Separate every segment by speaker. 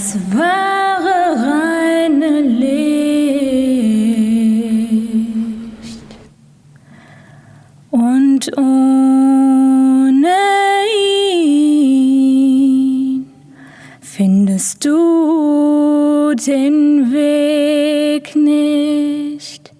Speaker 1: das wahre reine Licht. Und ohne ihn findest du den Weg nicht.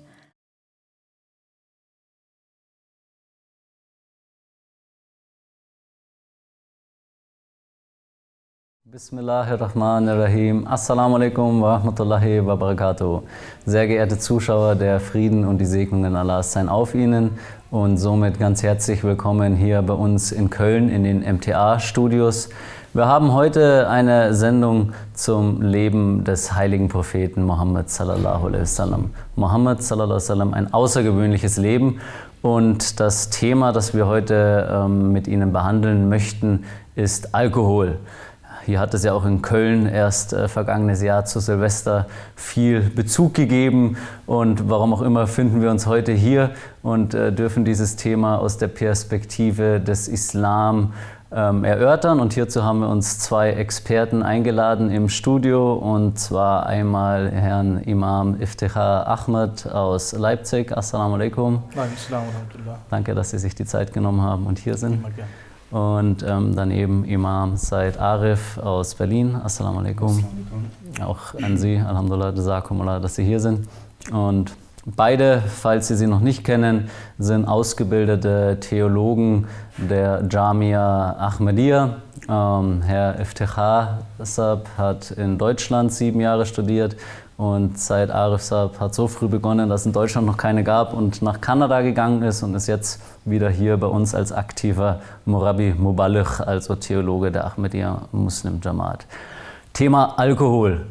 Speaker 2: Bismillahirrahmanirrahim. Assalamu alaikum wa rahmatullahi wa barakatuh. Sehr geehrte Zuschauer, der Frieden und die Segnungen Allahs seien auf Ihnen und somit ganz herzlich willkommen hier bei uns in Köln in den MTA-Studios. Wir haben heute eine Sendung zum Leben des heiligen Propheten Muhammad sallallahu alaihi wasallam. Muhammad sallallahu alaihi wasallam, ein außergewöhnliches Leben. Und das Thema, das wir heute mit Ihnen behandeln möchten, ist Alkohol. Hier hat es ja auch in Köln erst vergangenes Jahr zu Silvester viel Bezug gegeben und warum auch immer finden wir uns heute hier und dürfen dieses Thema aus der Perspektive des Islam erörtern. Und hierzu haben wir uns zwei Experten eingeladen im Studio, und zwar einmal Herrn Imam Iftikhar Ahmed aus Leipzig. Assalamu alaikum. Danke, dass Sie sich die Zeit genommen haben und hier sind. Und daneben Imam Said Arif aus Berlin. Assalamu alaikum. Auch an Sie, Alhamdulillah, Jazakumullah, dass Sie hier sind. Und beide, falls Sie sie noch nicht kennen, sind ausgebildete Theologen der Jamia Ahmadiyya. Herr Iftikhar Sab hat in Deutschland 7 Jahre studiert und Said Arif Sab hat so früh begonnen, dass es in Deutschland noch keine gab und nach Kanada gegangen ist und ist jetzt wieder hier bei uns als aktiver Murabi Muballigh, also Theologe der Ahmadiyya Muslim Jamaat. Thema Alkohol.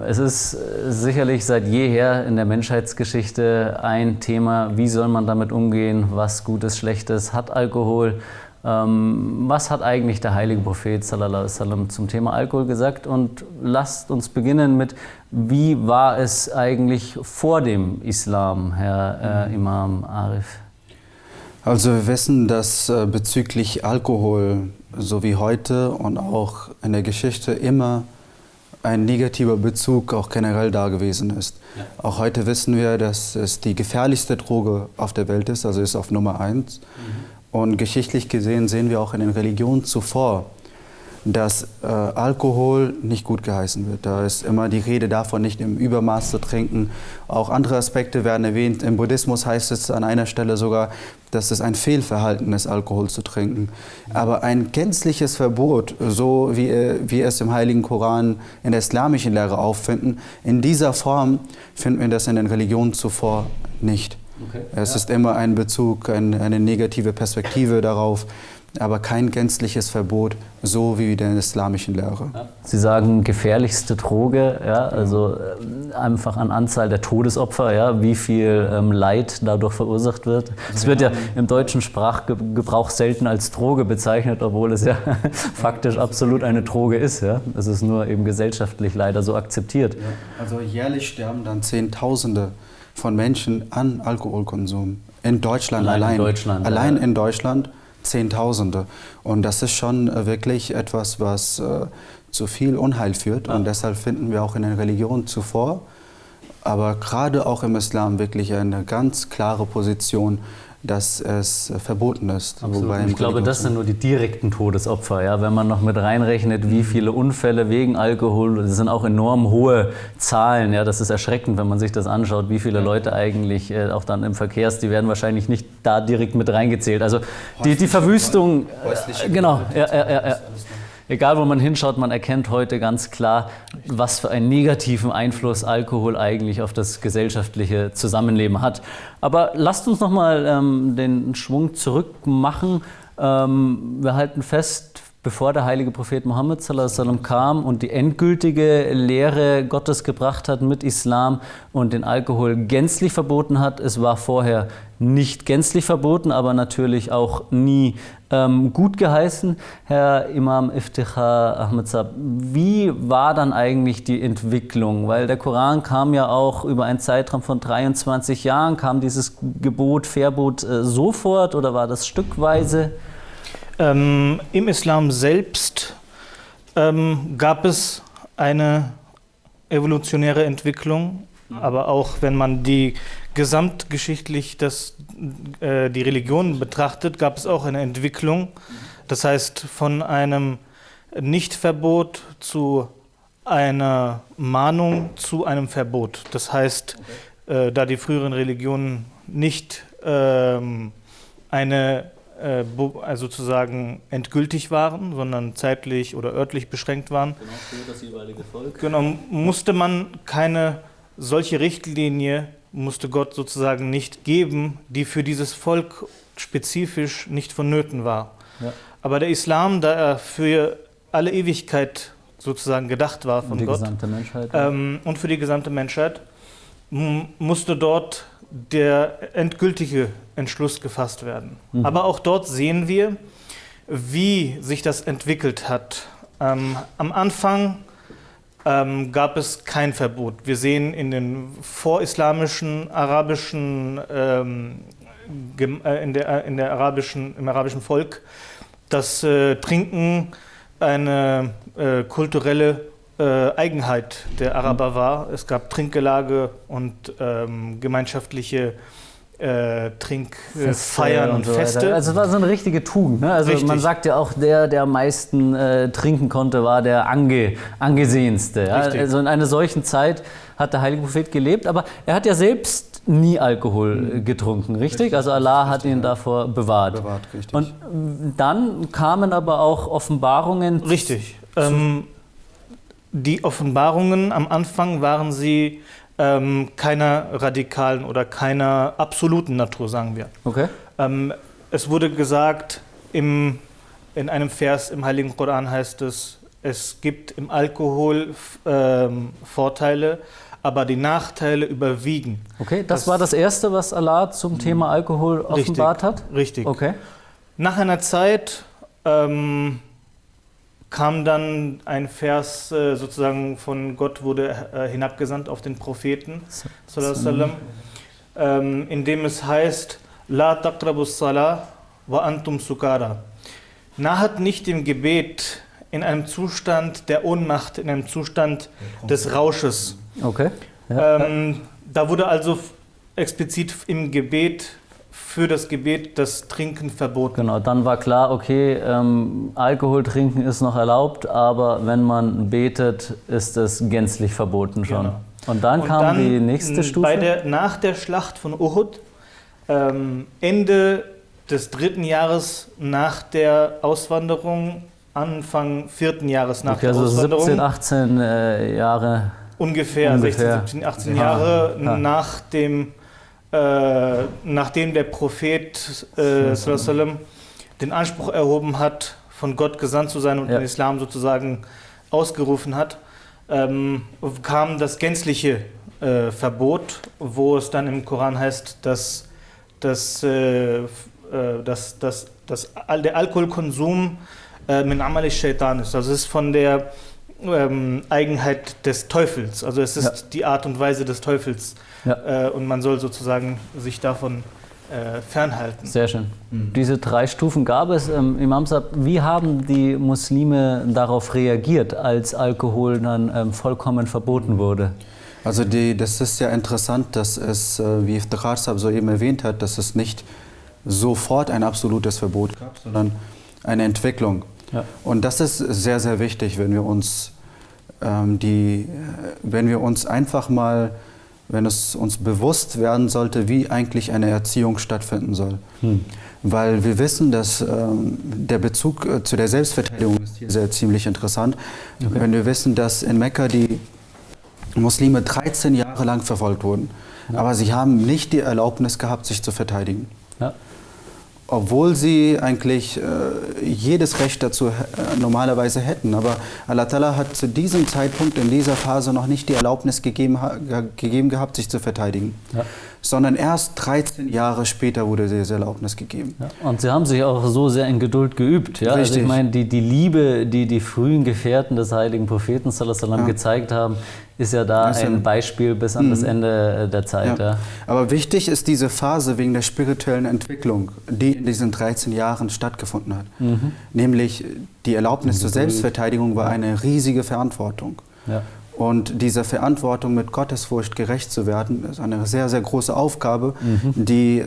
Speaker 2: Es ist sicherlich seit jeher in der Menschheitsgeschichte ein Thema, wie soll man damit umgehen, was Gutes, Schlechtes hat Alkohol. Was hat eigentlich der heilige Prophet sallallahu alaihi wasallam zum Thema Alkohol gesagt? Und lasst uns beginnen mit, wie war es eigentlich vor dem Islam, Herr Imam Arif?
Speaker 3: Also wir wissen, dass bezüglich Alkohol, so wie heute und auch in der Geschichte, immer ein negativer Bezug auch generell da gewesen ist. Ja. Auch heute wissen wir, dass es die gefährlichste Droge auf der Welt ist, also ist auf Nummer 1. Und geschichtlich gesehen sehen wir auch in den Religionen zuvor, dass Alkohol nicht gut geheißen wird. Da ist immer die Rede davon, nicht im Übermaß zu trinken. Auch andere Aspekte werden erwähnt. Im Buddhismus heißt es an einer Stelle sogar, dass es ein Fehlverhalten ist, Alkohol zu trinken. Aber ein gänzliches Verbot, so wie wir es im Heiligen Koran in der islamischen Lehre auffinden, in dieser Form finden wir das in den Religionen zuvor nicht. Okay, es ist immer ein Bezug, eine negative Perspektive darauf, aber kein gänzliches Verbot, so wie in der islamischen Lehre.
Speaker 2: Sie sagen gefährlichste Droge, ja, also einfach an Anzahl der Todesopfer, ja, wie viel Leid dadurch verursacht wird. Es wird ja im deutschen Sprachgebrauch selten als Droge bezeichnet, obwohl es ja faktisch absolut eine Droge ist. Ja. Es ist nur eben gesellschaftlich leider so akzeptiert.
Speaker 3: Ja, also jährlich sterben dann Zehntausende von Menschen an Alkoholkonsum. In Deutschland allein. Allein in Deutschland Zehntausende. Und das ist schon wirklich etwas, was zu viel Unheil führt. Und deshalb finden wir auch in den Religionen zuvor, aber gerade auch im Islam wirklich eine ganz klare Position, dass es verboten ist.
Speaker 2: Wobei ich glaube, das sind nur die direkten Todesopfer. Ja? Wenn man noch mit reinrechnet, wie viele Unfälle wegen Alkohol, das sind auch enorm hohe Zahlen. Ja? Das ist erschreckend, wenn man sich das anschaut, wie viele Leute eigentlich auch dann im Verkehrs, die werden wahrscheinlich nicht da direkt mit reingezählt. Also die Verwüstung, genau, egal wo man hinschaut, man erkennt heute ganz klar, was für einen negativen Einfluss Alkohol eigentlich auf das gesellschaftliche Zusammenleben hat. Aber lasst uns nochmal den Schwung zurück machen. Wir halten fest, bevor der heilige Prophet Muhammad sallallahu alaihi wasallam kam und die endgültige Lehre Gottes gebracht hat mit Islam und den Alkohol gänzlich verboten hat. Es war vorher nicht gänzlich verboten, aber natürlich auch nie gut geheißen. Herr Imam Iftikhar Ahmed Sab, wie war dann eigentlich die Entwicklung? Weil der Koran kam ja auch über einen Zeitraum von 23 Jahren. Kam dieses Gebot, Verbot sofort oder war das stückweise?
Speaker 4: Im Islam selbst gab es eine evolutionäre Entwicklung, aber auch wenn man die gesamtgeschichtlich die Religion betrachtet, gab es auch eine Entwicklung. Das heißt, von einem Nichtverbot zu einer Mahnung zu einem Verbot. Das heißt, da die früheren Religionen nicht sozusagen endgültig waren, sondern zeitlich oder örtlich beschränkt waren,
Speaker 2: Genau, für das jeweilige Volk.
Speaker 4: genau, musste man keine solche Richtlinie, musste Gott sozusagen nicht geben, die für dieses Volk spezifisch nicht vonnöten war.
Speaker 2: Ja.
Speaker 4: Aber der Islam, da er für alle Ewigkeit sozusagen gedacht war von Gott,
Speaker 2: Gesamte Menschheit.
Speaker 4: und für die gesamte Menschheit, musste dort der endgültige Entschluss gefasst werden. Aber auch dort sehen wir, wie sich das entwickelt hat. Am Anfang gab es kein Verbot. Wir sehen in den vorislamischen arabischen, im arabischen Volk, dass Trinken eine kulturelle Eigenheit der Araber war. Es gab Trinkgelage und gemeinschaftliche Trinkfeiern und
Speaker 2: so
Speaker 4: Feste.
Speaker 2: weiter. Also es war so eine richtige Tugend. Ne? Also
Speaker 4: Richtig.
Speaker 2: man sagt ja auch, der am meisten trinken konnte, war der angesehenste. Ja?
Speaker 4: Richtig.
Speaker 2: Also in einer solchen Zeit hat der heilige Prophet gelebt, aber er hat ja selbst nie Alkohol getrunken, richtig? Also Allah hat ihn davor bewahrt.
Speaker 3: Richtig.
Speaker 2: Und dann kamen aber auch Offenbarungen.
Speaker 4: Richtig. Die Offenbarungen am Anfang waren sie keiner radikalen oder keiner absoluten Natur, sagen wir.
Speaker 2: Okay.
Speaker 4: Es wurde gesagt, in einem Vers im Heiligen Koran heißt es, es gibt im Alkohol Vorteile, aber die Nachteile überwiegen.
Speaker 2: Okay, das war das Erste, was Allah zum Thema Alkohol offenbart hat?
Speaker 4: Richtig.
Speaker 2: Okay.
Speaker 4: Nach einer Zeit kam dann ein Vers, sozusagen von Gott wurde hinabgesandt auf den Propheten, sallallahu alaihi wasallam, in dem es heißt, La taqrabus salah wa antum sukara. Nahet nicht dem Gebet in einem Zustand der Ohnmacht, in einem Zustand des Rausches.
Speaker 2: Okay. Ja.
Speaker 4: Da wurde also explizit im Gebet, für das Gebet, das Trinken verboten.
Speaker 2: Genau, dann war klar, okay, Alkohol trinken ist noch erlaubt, aber wenn man betet, ist es gänzlich verboten schon.
Speaker 4: Genau.
Speaker 2: Und dann kam die nächste Stufe?
Speaker 4: Nach der Schlacht von Uhud, Ende des 3. Jahres nach der Auswanderung, Anfang 4. Jahres nach der
Speaker 2: also
Speaker 4: Auswanderung.
Speaker 2: 17, 18 Jahre.
Speaker 4: Ungefähr 16, 17, 18 Jahre nachdem der Prophet sallam, den Anspruch erhoben hat, von Gott gesandt zu sein und den Islam sozusagen ausgerufen hat, kam das gänzliche Verbot, wo es dann im Koran heißt, dass der Alkoholkonsum min amal shaitan ist. Also es ist von der Eigenheit des Teufels. Also es ist die Art und Weise des Teufels. Ja. Und man soll sozusagen sich davon fernhalten.
Speaker 2: Sehr schön. Diese 3 Stufen gab es. Imam Sahib, wie haben die Muslime darauf reagiert, als Alkohol dann vollkommen verboten wurde?
Speaker 3: Also das ist ja interessant, dass es, wie Iftikhar Sahib soeben erwähnt hat, dass es nicht sofort ein absolutes Verbot gab, sondern eine Entwicklung. Ja. Und das ist sehr, sehr wichtig, wenn wir uns einfach mal, wenn es uns bewusst werden sollte, wie eigentlich eine Erziehung stattfinden soll. Weil wir wissen, dass der Bezug zu der Selbstverteidigung ist hier sehr ziemlich interessant. Okay. Wenn wir wissen, dass in Mekka die Muslime 13 Jahre lang verfolgt wurden, aber sie haben nicht die Erlaubnis gehabt, sich zu verteidigen. Ja. Obwohl sie eigentlich jedes Recht dazu normalerweise hätten. Aber Allah Ta'ala hat zu diesem Zeitpunkt, in dieser Phase, noch nicht die Erlaubnis gegeben gehabt, sich zu verteidigen. Ja. Sondern erst 13 Jahre später wurde diese Erlaubnis gegeben. Ja.
Speaker 2: Und sie haben sich auch so sehr in Geduld geübt. Ja? Also ich meine, die Liebe, die die frühen Gefährten des heiligen Propheten sallallahu alaihi wasallam gezeigt haben, ist ja da ein Beispiel bis an das Ende der Zeit. Ja. Ja.
Speaker 3: Aber wichtig ist diese Phase wegen der spirituellen Entwicklung, die in diesen 13 Jahren stattgefunden hat. Nämlich die Erlaubnis zur Selbstverteidigung war eine riesige Verantwortung.
Speaker 2: Ja.
Speaker 3: Und diese Verantwortung, mit Gottesfurcht gerecht zu werden, ist eine sehr, sehr große Aufgabe, die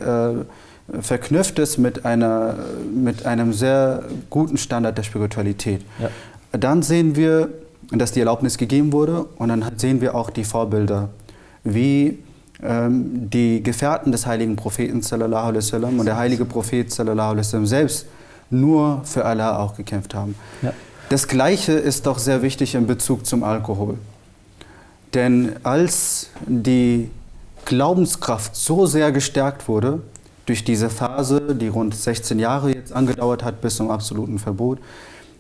Speaker 3: verknüpft ist mit einem sehr guten Standard der Spiritualität. Ja. Dann sehen wir, dass die Erlaubnis gegeben wurde, und dann sehen wir auch die Vorbilder, wie die Gefährten des heiligen Propheten sallallahu alaihi wasallam und der heilige Prophet sallallahu alaihi wasallam selbst nur für Allah auch gekämpft haben. Ja. Das Gleiche ist doch sehr wichtig in Bezug zum Alkohol. Denn als die Glaubenskraft so sehr gestärkt wurde, durch diese Phase, die rund 16 Jahre jetzt angedauert hat, bis zum absoluten Verbot,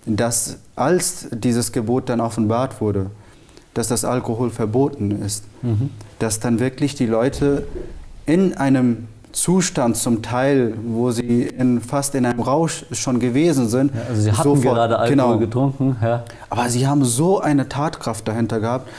Speaker 3: dass als dieses Gebot dann offenbart wurde, dass das Alkohol verboten ist, dass dann wirklich die Leute in einem Zustand zum Teil, wo sie fast in einem Rausch schon gewesen sind.
Speaker 2: Ja, also sie hatten gerade Alkohol getrunken. Ja.
Speaker 3: Aber sie haben so eine Tatkraft dahinter gehabt,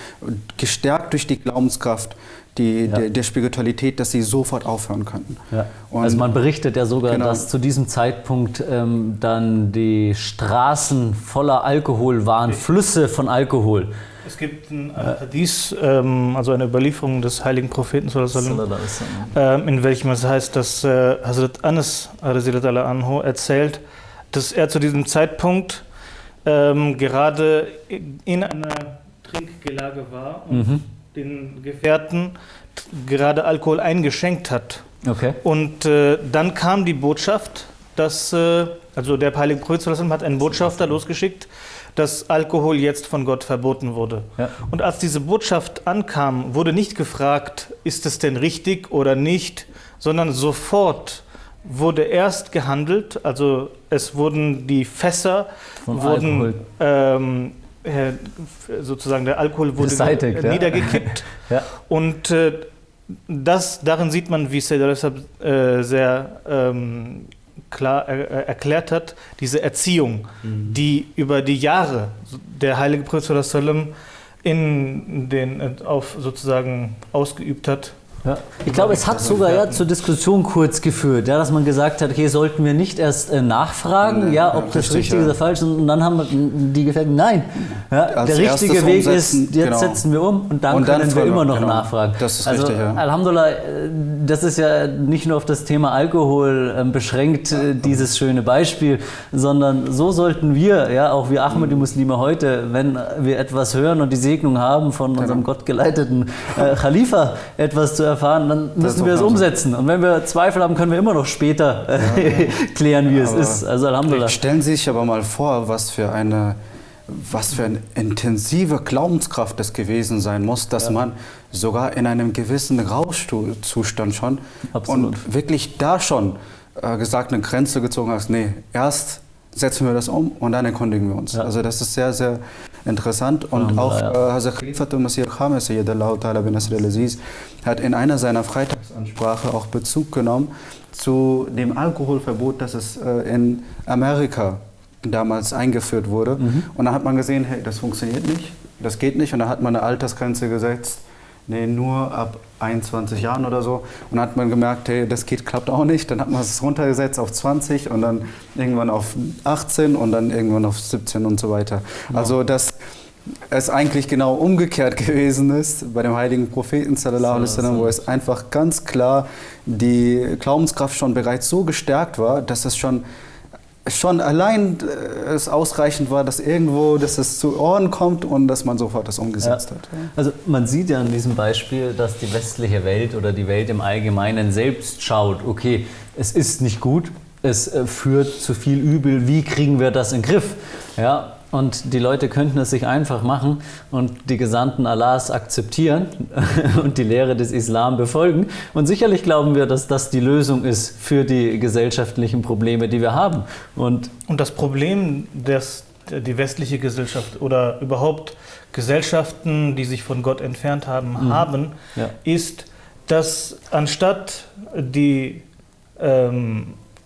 Speaker 3: gestärkt durch die Glaubenskraft der Spiritualität, dass sie sofort aufhören könnten.
Speaker 2: Ja. Also man berichtet ja sogar, dass zu diesem Zeitpunkt dann die Straßen voller Alkohol waren, Flüsse von Alkohol.
Speaker 4: Es gibt ein Hadith, also eine Überlieferung des heiligen Propheten, in welchem es heißt, dass Hazrat Anas anhu erzählt, dass er zu diesem Zeitpunkt gerade in einer Trinkgelage war und den Gefährten gerade Alkohol eingeschenkt hat. Okay. Und dann kam die Botschaft, dass, also der heilige Prophet hat einen Botschafter losgeschickt, dass Alkohol jetzt von Gott verboten wurde. Ja. Und als diese Botschaft ankam, wurde nicht gefragt, ist es denn richtig oder nicht, sondern sofort wurde erst gehandelt, also es wurden die Fässer, sozusagen der Alkohol wurde beseitigt, niedergekippt. Ja. Und darin sieht man, wie Sayyid sehr klar erklärt hat, diese Erziehung, die über die Jahre der heilige Prophet sozusagen ausgeübt hat.
Speaker 2: Ja. Ich glaube, es hat sogar zur Diskussion kurz geführt, dass man gesagt hat, okay, sollten wir nicht erst nachfragen, ob das richtig oder falsch ist, und dann haben die Gefährten, nein, der richtige Weg ist, jetzt setzen wir um und dann können wir immer noch nachfragen. Das ist richtig, Alhamdulillah, das ist ja nicht nur auf das Thema Alkohol beschränkt, dieses schöne Beispiel, sondern so sollten wir, auch wir Ahmadi-Muslime heute, wenn wir etwas hören und die Segnung haben von unserem gottgeleiteten Khalifa, etwas zu erfahren, dann müssen wir es umsetzen. Und wenn wir Zweifel haben, können wir immer noch später klären, wie es ist. Also Alhamdulillah.
Speaker 3: Stellen Sie sich aber mal vor, was für eine intensive Glaubenskraft es gewesen sein muss, dass man sogar in einem gewissen Rauschzustand schon und wirklich da schon gesagt eine Grenze gezogen hat, nee, erst setzen wir das um und dann erkundigen wir uns. Ja. Also das ist sehr, sehr interessant. Und auch Hazrat Khalifatul Masih al-Khamis hat in einer seiner Freitagsansprache auch Bezug genommen zu dem Alkoholverbot, das es in Amerika damals eingeführt wurde. Und dann hat man gesehen, hey, das funktioniert nicht, das geht nicht. Und dann hat man eine Altersgrenze gesetzt, nur ab 21 Jahren oder so. Und dann hat man gemerkt, hey, das klappt auch nicht. Dann hat man es runtergesetzt auf 20 und dann irgendwann auf 18 und dann irgendwann auf 17 und so weiter. Ja. Also dass es eigentlich genau umgekehrt gewesen ist bei dem heiligen Propheten sallallahu alaihi wasallam, wo es einfach ganz klar die Glaubenskraft schon bereits so gestärkt war, dass es schon allein es ausreichend war, dass es zu Ohren kommt und dass man sofort das umgesetzt hat.
Speaker 2: Also man sieht ja an diesem Beispiel, dass die westliche Welt oder die Welt im Allgemeinen selbst schaut, okay, es ist nicht gut, es führt zu viel Übel, wie kriegen wir das in den Griff? Ja, und die Leute könnten es sich einfach machen und die Gesandten Allahs akzeptieren und die Lehre des Islam befolgen. Und sicherlich glauben wir, dass das die Lösung ist für die gesellschaftlichen Probleme, die wir haben. Und
Speaker 4: das Problem, das die westliche Gesellschaft oder überhaupt Gesellschaften, die sich von Gott entfernt haben, ist, dass anstatt die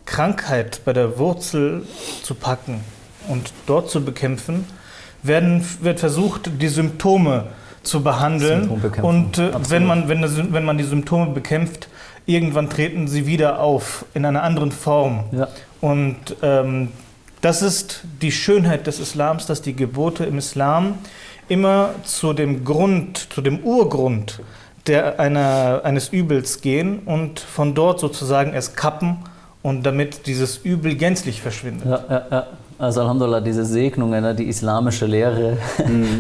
Speaker 4: Krankheit bei der Wurzel zu packen und dort zu bekämpfen, wird versucht, die Symptome zu behandeln. Und wenn man die Symptome bekämpft, irgendwann treten sie wieder auf in einer anderen Form. Ja. Und das ist die Schönheit des Islams, dass die Gebote im Islam immer zu dem Grund, zu dem Urgrund eines Übels gehen und von dort sozusagen es kappen und damit dieses Übel gänzlich verschwindet.
Speaker 2: Ja. Also Alhamdulillah, diese Segnungen, die islamische Lehre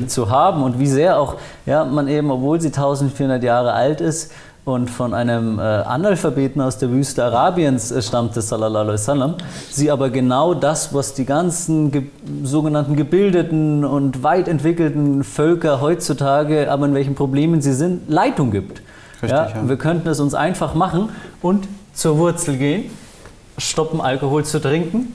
Speaker 2: zu haben und wie sehr auch man eben, obwohl sie 1400 Jahre alt ist und von einem Analphabeten aus der Wüste Arabiens stammte, sallallahu alaihi wasallam, sie aber genau das, was die ganzen sogenannten gebildeten und weit entwickelten Völker heutzutage, aber in welchen Problemen sie sind, Leitung gibt. Richtig, wir könnten es uns einfach machen und zur Wurzel gehen, stoppen Alkohol zu trinken.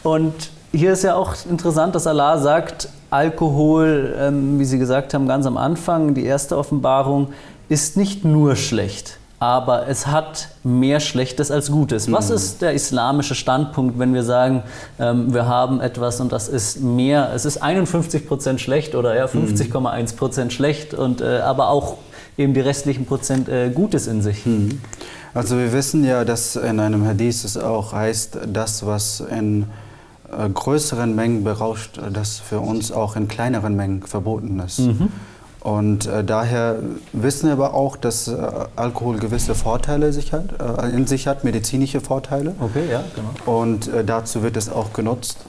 Speaker 2: Und hier ist ja auch interessant, dass Allah sagt, Alkohol, wie Sie gesagt haben, ganz am Anfang, die erste Offenbarung, ist nicht nur schlecht, aber es hat mehr Schlechtes als Gutes. Was ist der islamische Standpunkt, wenn wir sagen, wir haben etwas und das ist mehr, es ist 51% schlecht oder 50,1% schlecht und aber auch eben die restlichen Prozent Gutes in sich?
Speaker 3: Also wir wissen ja, dass in einem Hadith es auch heißt, das, was in größeren Mengen berauscht, das für uns auch in kleineren Mengen verboten ist. Und daher wissen wir aber auch, dass Alkohol gewisse Vorteile in sich hat, medizinische Vorteile.
Speaker 2: Okay, ja, genau.
Speaker 3: Und dazu wird es auch genutzt.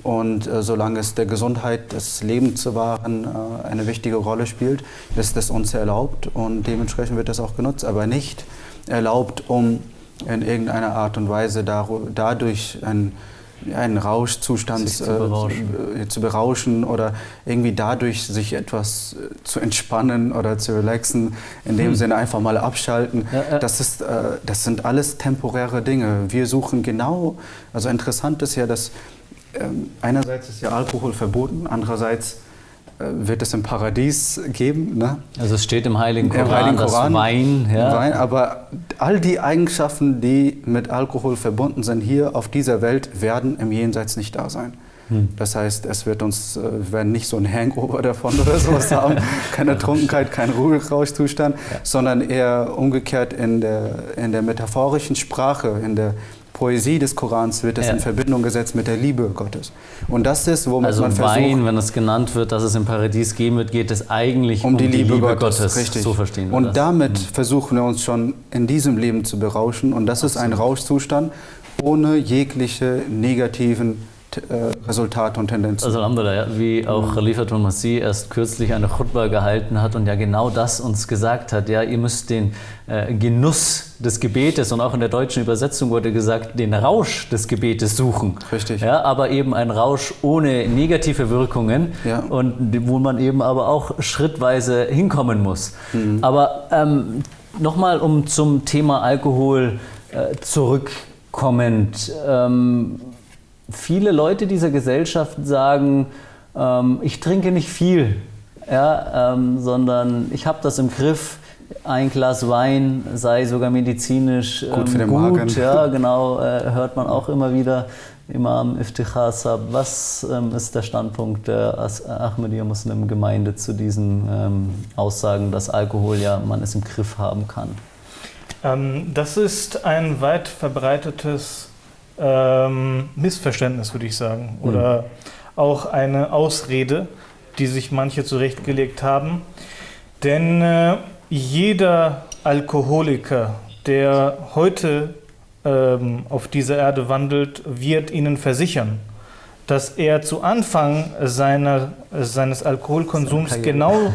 Speaker 3: Und solange es der Gesundheit, des Lebens zu wahren, eine wichtige Rolle spielt, ist es uns erlaubt und dementsprechend wird das auch genutzt, aber nicht erlaubt, um in irgendeiner Art und Weise dadurch einen Rauschzustand zu berauschen oder irgendwie dadurch sich etwas zu entspannen oder zu relaxen, in dem Sinne einfach mal abschalten. Das sind alles temporäre Dinge. Wir suchen also interessant ist ja, dass einerseits ist ja Alkohol verboten, andererseits wird es im Paradies geben. Ne?
Speaker 2: Also es steht im Heiligen Koran, dass Wein,
Speaker 3: Wein, aber all die Eigenschaften, die mit Alkohol verbunden sind, hier auf dieser Welt, werden im Jenseits nicht da sein. Das heißt, wir werden nicht so ein Hangover davon oder sowas haben, keine Trunkenheit, kein Ruherauschzustand, sondern eher umgekehrt in der metaphorischen Sprache, in der Poesie des Korans wird es in Verbindung gesetzt mit der Liebe Gottes. Und das ist, womit man versucht... Also
Speaker 2: Wein, wenn es genannt wird, dass es im Paradies geben wird, geht es eigentlich um die Liebe Gottes.
Speaker 3: Richtig.
Speaker 2: So verstehen wir
Speaker 3: und
Speaker 2: das.
Speaker 3: damit versuchen wir uns schon in diesem Leben zu berauschen. Und das ist ein Rauschzustand ohne jegliche negativen Resultate und Tendenzen.
Speaker 2: Also Alhamdulillah, wie auch Khalifatul Masih erst kürzlich eine Khutbah gehalten hat und ja genau das uns gesagt hat. Ja, ihr müsst den Genuss des Gebetes, und auch in der deutschen Übersetzung wurde gesagt, den Rausch des Gebetes suchen.
Speaker 3: Richtig.
Speaker 2: Ja, aber eben ein Rausch ohne negative Wirkungen und wo man eben aber auch schrittweise hinkommen muss. Aber nochmal zum Thema Alkohol zurückkommend. Viele Leute dieser Gesellschaft sagen, ich trinke nicht viel, sondern ich habe das im Griff. Ein Glas Wein sei sogar medizinisch
Speaker 3: gut für den Magen.
Speaker 2: Ja, genau, hört man auch immer wieder. Imam Iftikhar Sahab, was ist der Standpunkt der Ahmadiyya-Muslim-Gemeinde zu diesen Aussagen, dass Alkohol man es im Griff haben kann?
Speaker 4: Das ist ein weit verbreitetes Missverständnis, würde ich sagen, oder auch eine Ausrede, die sich manche zurechtgelegt haben. Denn jeder Alkoholiker, der heute auf dieser Erde wandelt, wird Ihnen versichern, dass er zu Anfang seines Alkoholkonsums genau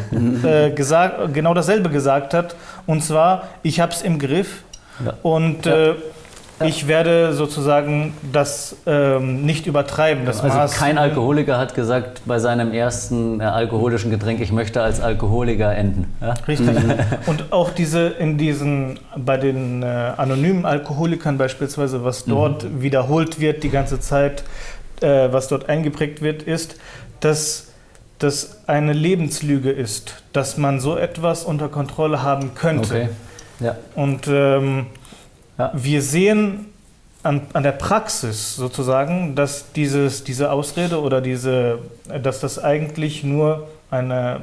Speaker 4: dasselbe gesagt hat, und zwar, ich habe es im Griff und ich werde sozusagen das nicht übertreiben. Das
Speaker 2: also kein Alkoholiker hat gesagt bei seinem ersten alkoholischen Getränk, ich möchte als Alkoholiker enden. Ja?
Speaker 4: Richtig. Und auch bei den anonymen Alkoholikern beispielsweise, was dort wiederholt wird die ganze Zeit, was dort eingeprägt wird, ist, dass das eine Lebenslüge ist, dass man so etwas unter Kontrolle haben könnte.
Speaker 2: Okay. Ja.
Speaker 4: Und wir sehen an der Praxis sozusagen, dass diese Ausrede oder dass das eigentlich nur eine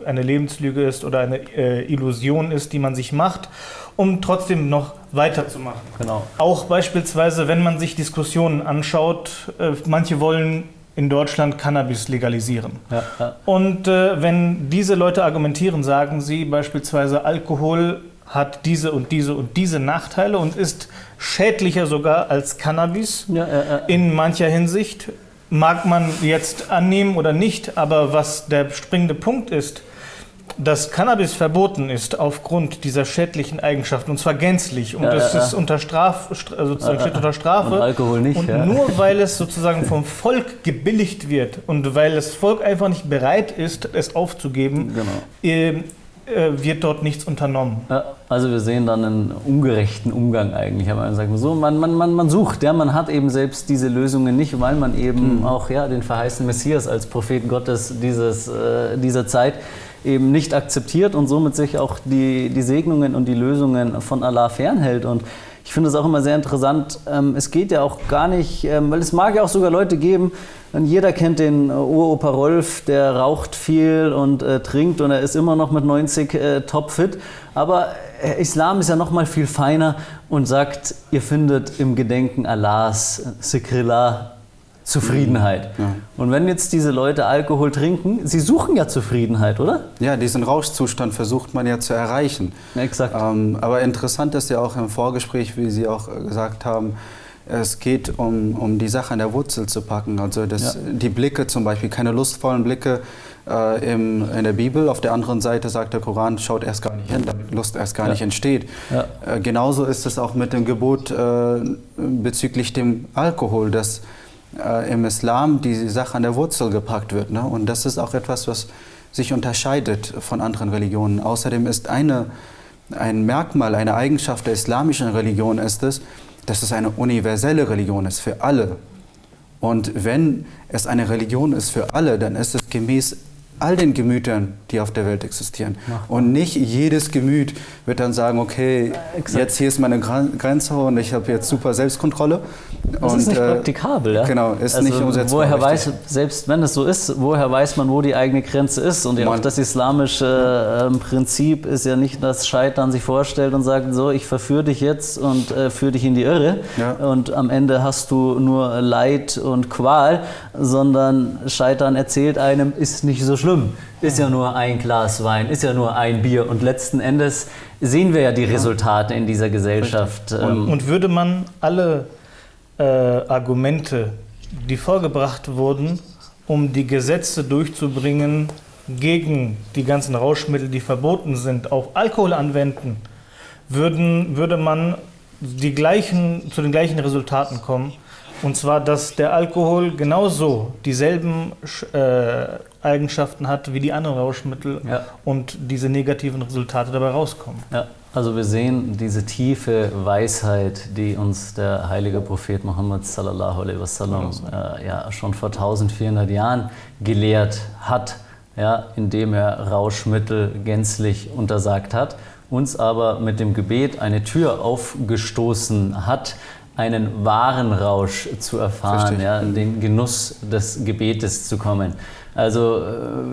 Speaker 4: Lebenslüge ist oder eine Illusion ist, die man sich macht, um trotzdem noch weiterzumachen.
Speaker 2: Genau.
Speaker 4: Auch beispielsweise, wenn man sich Diskussionen anschaut, manche wollen in Deutschland Cannabis legalisieren.
Speaker 2: Ja, ja.
Speaker 4: Und wenn diese Leute argumentieren, sagen sie beispielsweise, Alkohol hat diese und diese und diese Nachteile und ist schädlicher sogar als Cannabis in mancher Hinsicht. Mag man jetzt annehmen oder nicht, aber was der springende Punkt ist, dass Cannabis verboten ist aufgrund dieser schädlichen Eigenschaften, und zwar gänzlich. Und es ist unter sozusagen steht unter Strafe.
Speaker 2: Und Alkohol nicht.
Speaker 4: Und nur weil es sozusagen vom Volk gebilligt wird und weil das Volk einfach nicht bereit ist, es aufzugeben, wird dort nichts unternommen.
Speaker 2: Also wir sehen dann einen ungerechten Umgang eigentlich. Aber man sucht, man hat eben selbst diese Lösungen nicht, weil man eben auch den verheißenen Messias als Propheten Gottes dieser Zeit eben nicht akzeptiert und somit sich auch die Segnungen und die Lösungen von Allah fernhält. Und ich finde es auch immer sehr interessant, es geht ja auch gar nicht, weil es mag ja auch sogar Leute geben, jeder kennt den Uropa Rolf, der raucht viel und trinkt und er ist immer noch mit 90 topfit, aber Islam ist ja noch mal viel feiner und sagt, ihr findet im Gedenken Allahs, Sikrillah, Zufriedenheit. Ja. Und wenn jetzt diese Leute Alkohol trinken, sie suchen ja Zufriedenheit, oder?
Speaker 3: Ja, diesen Rauschzustand versucht man ja zu erreichen.
Speaker 2: Exakt.
Speaker 3: Aber interessant ist ja auch im Vorgespräch, wie Sie auch gesagt haben, es geht um die Sache an der Wurzel zu packen. Also die Blicke zum Beispiel, keine lustvollen Blicke in der Bibel. Auf der anderen Seite sagt der Koran, schaut erst gar nicht hin, damit Lust erst gar nicht entsteht. Ja. Genauso ist es auch mit dem Gebot bezüglich dem Alkohol, dass im Islam die Sache an der Wurzel gepackt wird. Ne? Und das ist auch etwas, was sich unterscheidet von anderen Religionen. Außerdem ist ein Merkmal, eine Eigenschaft der islamischen Religion ist es, dass es eine universelle Religion ist, für alle. Und wenn es eine Religion ist für alle, dann ist es gemäß all den Gemütern, die auf der Welt existieren. Und nicht jedes Gemüt wird dann sagen, okay, jetzt hier ist meine Grenze und ich habe jetzt super Selbstkontrolle.
Speaker 2: Das ist nicht praktikabel, ja?
Speaker 3: Genau, ist nicht umsetzbar.
Speaker 2: Woher weiß, selbst wenn es so ist, woher weiß man, wo die eigene Grenze ist? Und auch das islamische Prinzip ist ja nicht, dass Scheitern sich vorstellt und sagt, so, ich verführe dich jetzt und führe dich in die Irre. Ja. Und am Ende hast du nur Leid und Qual, sondern Scheitern erzählt einem, ist nicht so schlimm. Ist ja nur ein Glas Wein, ist ja nur ein Bier und letzten Endes sehen wir ja die Resultate in dieser Gesellschaft.
Speaker 4: Und würde man alle Argumente, die vorgebracht wurden, um die Gesetze durchzubringen gegen die ganzen Rauschmittel, die verboten sind, auf Alkohol anwenden, würde man zu den gleichen Resultaten kommen. Und zwar, dass der Alkohol genauso dieselben Eigenschaften hat wie die anderen Rauschmittel und diese negativen Resultate dabei rauskommen.
Speaker 2: Ja, also wir sehen diese tiefe Weisheit, die uns der heilige Prophet Muhammad sallallahu alaihi wasallam schon vor 1400 Jahren gelehrt hat, indem er Rauschmittel gänzlich untersagt hat, uns aber mit dem Gebet eine Tür aufgestoßen hat, einen wahren Rausch zu erfahren, den Genuss des Gebetes zu kommen. Also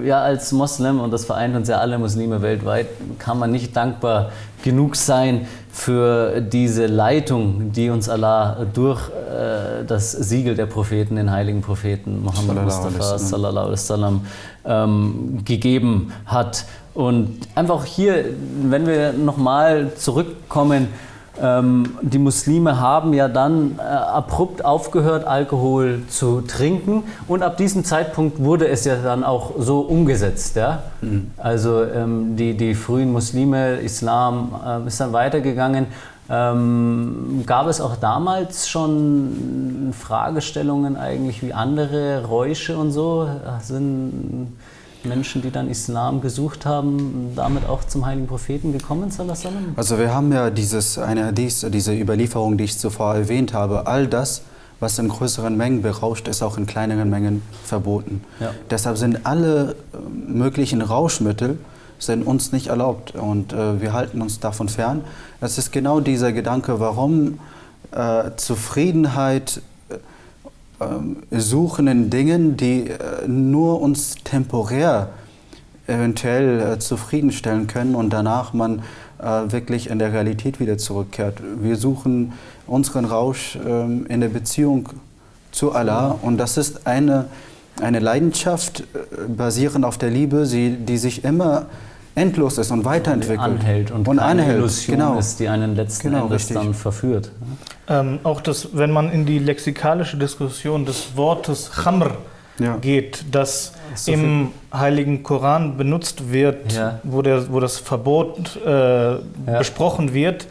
Speaker 2: als Moslem, und das vereint uns ja alle Muslime weltweit, kann man nicht dankbar genug sein für diese Leitung, die uns Allah durch das Siegel der Propheten, den heiligen Propheten Muhammad Mustafa sallallahu alaihi wasallam gegeben hat. Und einfach hier, wenn wir nochmal zurückkommen, die Muslime haben ja dann abrupt aufgehört, Alkohol zu trinken, und ab diesem Zeitpunkt wurde es ja dann auch so umgesetzt. Ja? Mhm. Also die frühen Muslime, Islam ist dann weitergegangen. Gab es auch damals schon Fragestellungen eigentlich wie andere Räusche und so? Sind Menschen, die dann Islam gesucht haben, damit auch zum heiligen Propheten gekommen, sallallahu alaihi wasallam?
Speaker 3: Also wir haben ja diese Überlieferung, die ich zuvor erwähnt habe, all das, was in größeren Mengen berauscht, ist auch in kleineren Mengen verboten. Ja. Deshalb sind alle möglichen Rauschmittel sind uns nicht erlaubt und wir halten uns davon fern. Es ist genau dieser Gedanke, warum Zufriedenheit suchen in Dingen, die nur uns temporär eventuell zufriedenstellen können und danach man wirklich in der Realität wieder zurückkehrt. Wir suchen unseren Rausch in der Beziehung zu Allah, und das ist eine eine Leidenschaft basierend auf der Liebe, die sich immer endlos ist und weiterentwickelt.
Speaker 2: Anhält und keine
Speaker 3: anhält.
Speaker 2: Illusion
Speaker 3: Genau.
Speaker 2: ist, die einen letzten
Speaker 3: Genau,
Speaker 2: Endes
Speaker 3: richtig.
Speaker 2: dann verführt.
Speaker 4: Auch das, wenn man in die lexikalische Diskussion des Wortes Khamr geht, das
Speaker 2: so
Speaker 4: im Heiligen Koran benutzt wird, wo das Verbot besprochen wird,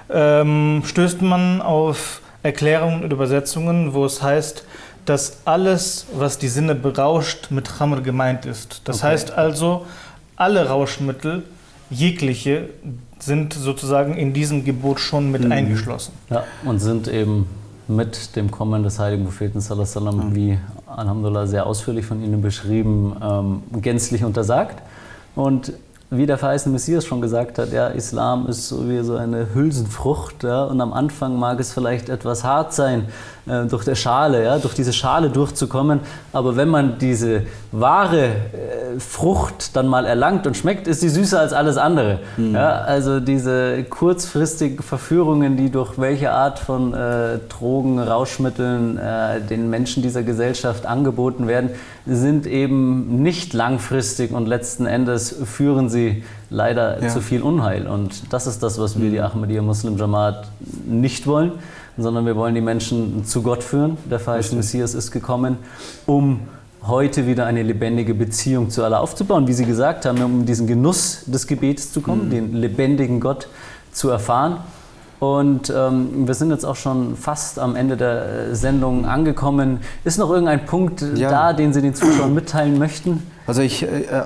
Speaker 4: stößt man auf Erklärungen und Übersetzungen, wo es heißt, dass alles, was die Sinne berauscht, mit Khamr gemeint ist. Das heißt also, alle Rauschmittel, jegliche, sind sozusagen in diesem Gebot schon mit eingeschlossen.
Speaker 2: Ja, und sind eben mit dem Kommen des heiligen Propheten sallallahu alaihi wasallam, wie Alhamdulillah sehr ausführlich von Ihnen beschrieben, gänzlich untersagt. Und wie der verheißene Messias schon gesagt hat, ja, Islam ist so wie so eine Hülsenfrucht, ja, und am Anfang mag es vielleicht etwas hart sein, durch der Schale, ja, durch diese Schale durchzukommen, aber wenn man diese wahre Frucht dann mal erlangt und schmeckt, ist sie süßer als alles andere. Ja, also diese kurzfristigen Verführungen, die durch welche Art von Drogen, Rauschmitteln den Menschen dieser Gesellschaft angeboten werden, sind eben nicht langfristig und letzten Endes führen sie leider zu viel Unheil. Und das ist das, was wir, die Ahmadiyya Muslim Jamaat, nicht wollen, sondern wir wollen die Menschen zu Gott führen. Der verheißene Messias ist gekommen, um heute wieder eine lebendige Beziehung zu Allah aufzubauen, wie Sie gesagt haben, um in diesen Genuss des Gebetes zu kommen, den lebendigen Gott zu erfahren. Und wir sind jetzt auch schon fast am Ende der Sendung angekommen. Ist noch irgendein Punkt da, den Sie den Zuschauern mitteilen möchten?
Speaker 3: Also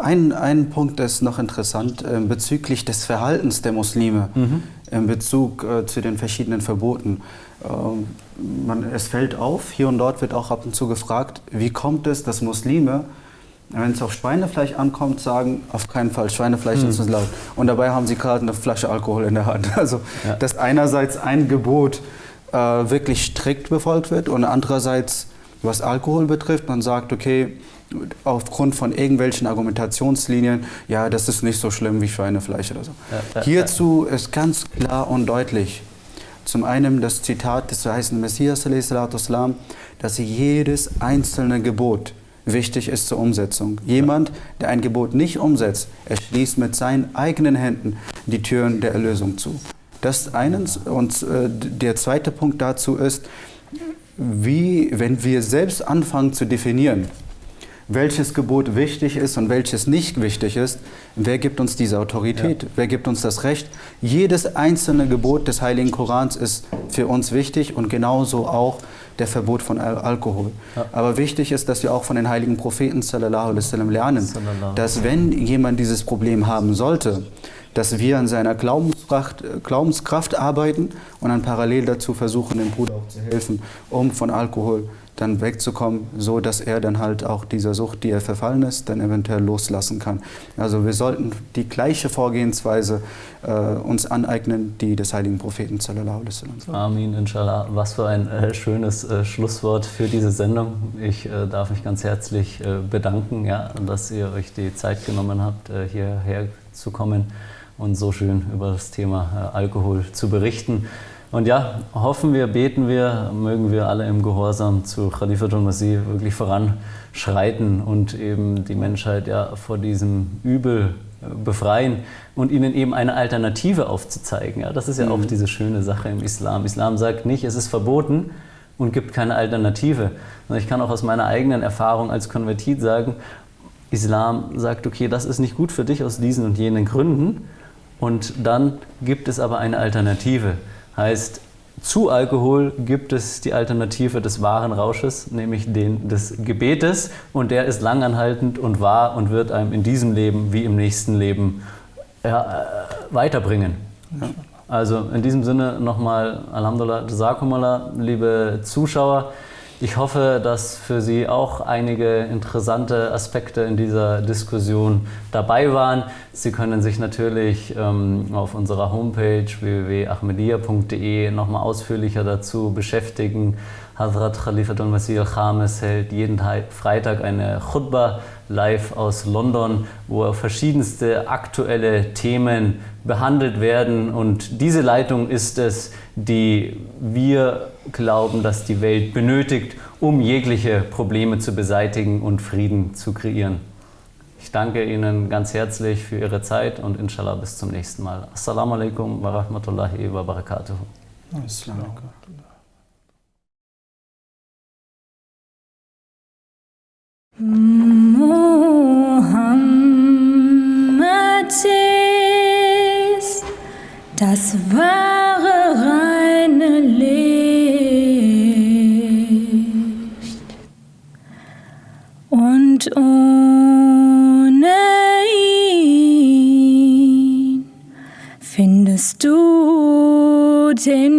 Speaker 3: ein Punkt ist noch interessant bezüglich des Verhaltens der Muslime in Bezug zu den verschiedenen Verboten. Es fällt auf, hier und dort wird auch ab und zu gefragt, wie kommt es, dass Muslime, wenn es auf Schweinefleisch ankommt, sagen, auf keinen Fall, Schweinefleisch ist uns laut. Und dabei haben sie gerade eine Flasche Alkohol in der Hand. Also, dass einerseits ein Gebot wirklich strikt befolgt wird und andererseits, was Alkohol betrifft, man sagt, okay, aufgrund von irgendwelchen Argumentationslinien, ja, das ist nicht so schlimm wie Schweinefleisch oder so. Hierzu ist ganz klar und deutlich, zum einen das Zitat des verheißenen Messias, dass jedes einzelne Gebot wichtig ist zur Umsetzung. Jemand, der ein Gebot nicht umsetzt, er schließt mit seinen eigenen Händen die Türen der Erlösung zu. Das eines. Und der zweite Punkt dazu ist, wenn wir selbst anfangen zu definieren, welches Gebot wichtig ist und welches nicht wichtig ist, wer gibt uns diese Autorität? Wer gibt uns das Recht? Jedes einzelne Gebot des Heiligen Korans ist für uns wichtig und genauso auch der Verbot von Alkohol. Aber wichtig ist, dass wir auch von den heiligen Propheten sallallahu alaihi wasallam lernen, dass wenn jemand dieses Problem haben sollte, dass wir an seiner Glaubenskraft arbeiten und dann parallel dazu versuchen, dem Bruder auch zu helfen, um von Alkohol dann wegzukommen, so dass er dann halt auch dieser Sucht, die er verfallen ist, dann eventuell loslassen kann. Also wir sollten die gleiche Vorgehensweise uns aneignen, die des heiligen Propheten sallallahu alaihi wasallam.
Speaker 2: Amin, inshallah. Was für ein schönes Schlusswort für diese Sendung. Ich darf mich ganz herzlich bedanken, dass ihr euch die Zeit genommen habt, hierher zu kommen und so schön über das Thema Alkohol zu berichten. Und ja, hoffen wir, beten wir, mögen wir alle im Gehorsam zu Khalifatul Masih wirklich voranschreiten und eben die Menschheit vor diesem Übel befreien und ihnen eben eine Alternative aufzuzeigen. Ja, das ist ja auch diese schöne Sache im Islam. Islam sagt nicht, es ist verboten und gibt keine Alternative. Und ich kann auch aus meiner eigenen Erfahrung als Konvertit sagen, Islam sagt, okay, das ist nicht gut für dich aus diesen und jenen Gründen und dann gibt es aber eine Alternative. Heißt, zu Alkohol gibt es die Alternative des wahren Rausches, nämlich den des Gebetes. Und der ist langanhaltend und wahr und wird einem in diesem Leben wie im nächsten Leben weiterbringen. Ja. Also in diesem Sinne nochmal Alhamdulillah, Jazakumullah, liebe Zuschauer. Ich hoffe, dass für Sie auch einige interessante Aspekte in dieser Diskussion dabei waren. Sie können sich natürlich auf unserer Homepage www.ahmadiyya.de nochmal ausführlicher dazu beschäftigen. Hazrat Khalifatul Masih al-Khamis hält jeden Freitag eine Khutbah live aus London, wo verschiedenste aktuelle Themen behandelt werden. Und diese Leitung ist es, die wir glauben, dass die Welt benötigt, um jegliche Probleme zu beseitigen und Frieden zu kreieren. Ich danke Ihnen ganz herzlich für Ihre Zeit und inshallah bis zum nächsten Mal. Assalamu alaikum wa rahmatullahi wa barakatuh.
Speaker 3: Assalamu alaikum.
Speaker 1: Mohammed ist das wahre reine Licht und ohne ihn findest du den